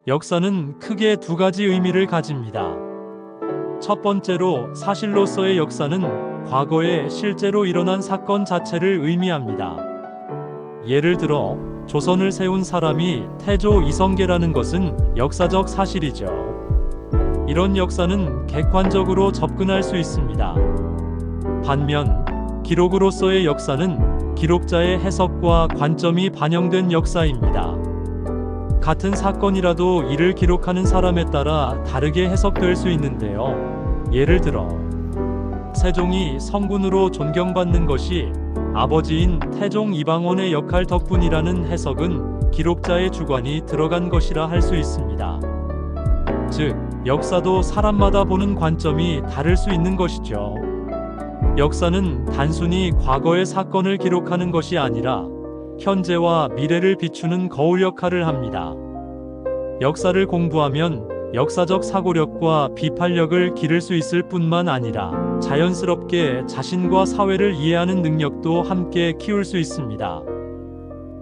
역사는 크게 두 가지 의미를 가집니다. 첫 번째로 사실로서의 역사는 과거에 실제로 일어난 사건 자체를 의미합니다. 예를 들어 조선을 세운 사람이 태조 이성계라는 것은 역사적 사실이죠. 이런 역사는 객관적으로 접근할 수 있습니다. 반면 기록으로서의 역사는 기록자의 해석과 관점이 반영된 역사입니다. 같은 사건이라도 이를 기록하는 사람에 따라 다르게 해석될 수 있는데요. 예를 들어 세종이 성군으로 존경받는 것이 아버지인 태종 이방원의 역할 덕분이라는 해석은 기록자의 주관이 들어간 것이라 할 수 있습니다. 즉, 역사도 사람마다 보는 관점이 다를 수 있는 것이죠. 역사는 단순히 과거의 사건을 기록하는 것이 아니라 현재와 미래를 비추는 거울 역할을 합니다. 역사를 공부하면 역사적 사고력과 비판력을 기를 수 있을 뿐만 아니라 자연스럽게 자신과 사회를 이해하는 능력도 함께 키울 수 있습니다.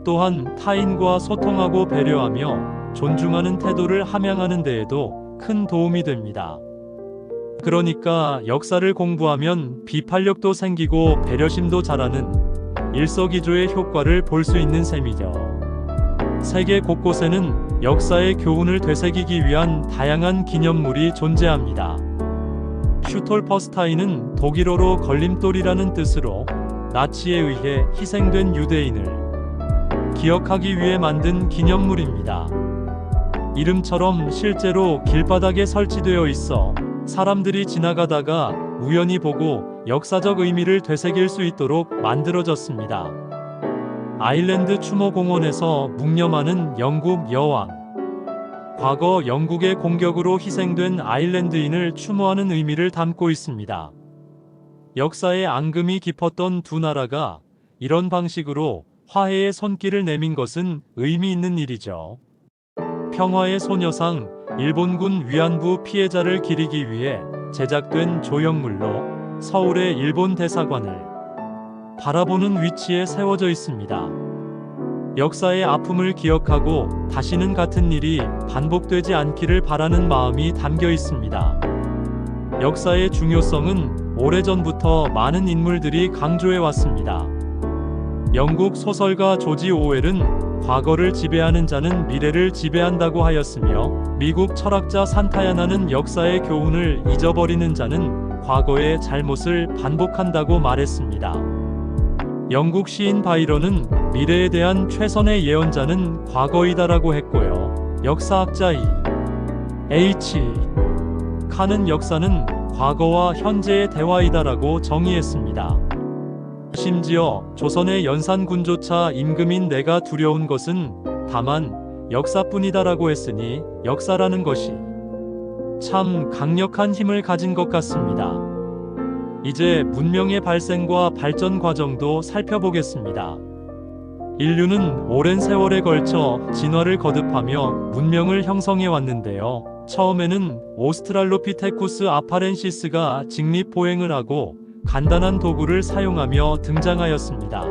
또한 타인과 소통하고 배려하며 존중하는 태도를 함양하는 데에도 큰 도움이 됩니다. 그러니까 역사를 공부하면 비판력도 생기고 배려심도 자라는 일석이조의 효과를 볼 수 있는 셈이죠. 세계 곳곳에는 역사의 교훈을 되새기기 위한 다양한 기념물이 존재합니다. 슈톨퍼스타인은 독일어로 걸림돌이라는 뜻으로 나치에 의해 희생된 유대인을 기억하기 위해 만든 기념물입니다. 이름처럼 실제로 길바닥에 설치되어 있어 사람들이 지나가다가 우연히 보고 역사적 의미를 되새길 수 있도록 만들어졌습니다. 아일랜드 추모공원에서 묵념하는 영국 여왕. 과거 영국의 공격으로 희생된 아일랜드인을 추모하는 의미를 담고 있습니다. 역사의 앙금이 깊었던 두 나라가 이런 방식으로 화해의 손길을 내민 것은 의미 있는 일이죠. 평화의 소녀상, 일본군 위안부 피해자를 기리기 위해 제작된 조형물로 서울의 일본 대사관을 바라보는 위치에 세워져 있습니다. 역사의 아픔을 기억하고 다시는 같은 일이 반복되지 않기를 바라는 마음이 담겨 있습니다. 역사의 중요성은 오래전부터 많은 인물들이 강조해 왔습니다. 영국 소설가 조지 오웰은 과거를 지배하는 자는 미래를 지배한다고 하였으며, 미국 철학자 산타야나는 역사의 교훈을 잊어버리는 자는 과거의 잘못을 반복한다고 말했습니다. 영국 시인 바이런은 미래에 대한 최선의 예언자는 과거이다라고 했고요. 역사학자 E.H. 칸은 역사는 과거와 현재의 대화이다라고 정의했습니다. 심지어 조선의 연산군조차 임금인 내가 두려운 것은 다만 역사뿐이다라고 했으니 역사라는 것이 참 강력한 힘을 가진 것 같습니다. 이제 문명의 발생과 발전 과정도 살펴보겠습니다. 인류는 오랜 세월에 걸쳐 진화를 거듭하며 문명을 형성해 왔는데요. 처음에는 오스트랄로피테쿠스 아파렌시스가 직립보행을 하고 간단한 도구를 사용하며 등장하였습니다.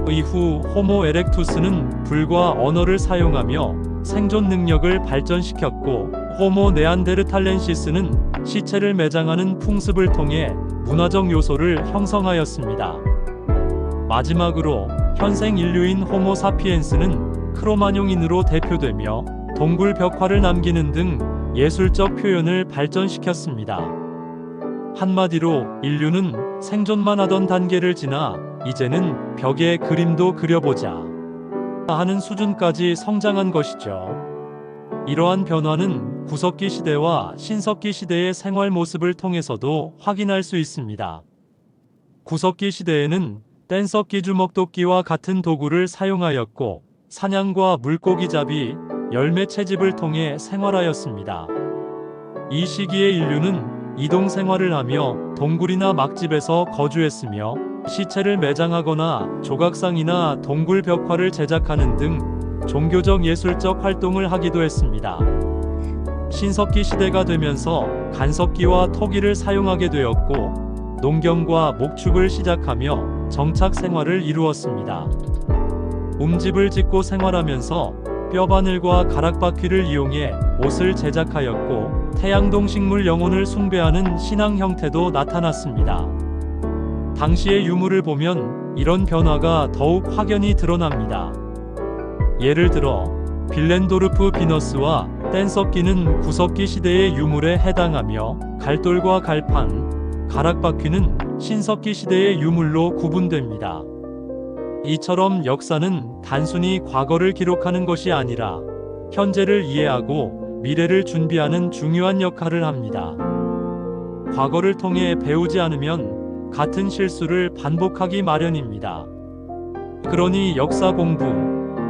이후 호모 에렉투스는 불과 언어를 사용하며 생존 능력을 발전시켰고, 호모 네안데르탈렌시스는 시체를 매장하는 풍습을 통해 문화적 요소를 형성하였습니다. 마지막으로 현생 인류인 호모 사피엔스는 크로마뇽인으로 대표되며 동굴 벽화를 남기는 등 예술적 표현을 발전시켰습니다. 한마디로 인류는 생존만 하던 단계를 지나 이제는 벽에 그림도 그려보자 하는 수준까지 성장한 것이죠. 이러한 변화는 구석기 시대와 신석기 시대의 생활 모습을 통해서도 확인할 수 있습니다. 구석기 시대에는 뗀석기 주먹도끼와 같은 도구를 사용하였고, 사냥과 물고기 잡이, 열매 채집을 통해 생활하였습니다. 이 시기의 인류는 이동 생활을 하며 동굴이나 막집에서 거주했으며, 시체를 매장하거나 조각상이나 동굴 벽화를 제작하는 등 종교적 예술적 활동을 하기도 했습니다. 신석기 시대가 되면서 간석기와 토기를 사용하게 되었고, 농경과 목축을 시작하며 정착 생활을 이루었습니다. 움집을 짓고 생활하면서 뼈바늘과 가락바퀴를 이용해 옷을 제작하였고, 태양동 식물 영혼을 숭배하는 신앙 형태도 나타났습니다. 당시의 유물을 보면 이런 변화가 더욱 확연히 드러납니다. 예를 들어 빌렌도르프 비너스와 뗀석기는 구석기 시대의 유물에 해당하며, 갈돌과 갈판, 가락바퀴는 신석기 시대의 유물로 구분됩니다. 이처럼 역사는 단순히 과거를 기록하는 것이 아니라 현재를 이해하고 미래를 준비하는 중요한 역할을 합니다. 과거를 통해 배우지 않으면 같은 실수를 반복하기 마련입니다. 그러니 역사 공부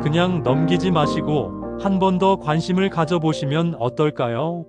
그냥 넘기지 마시고 한 번 더 관심을 가져보시면 어떨까요?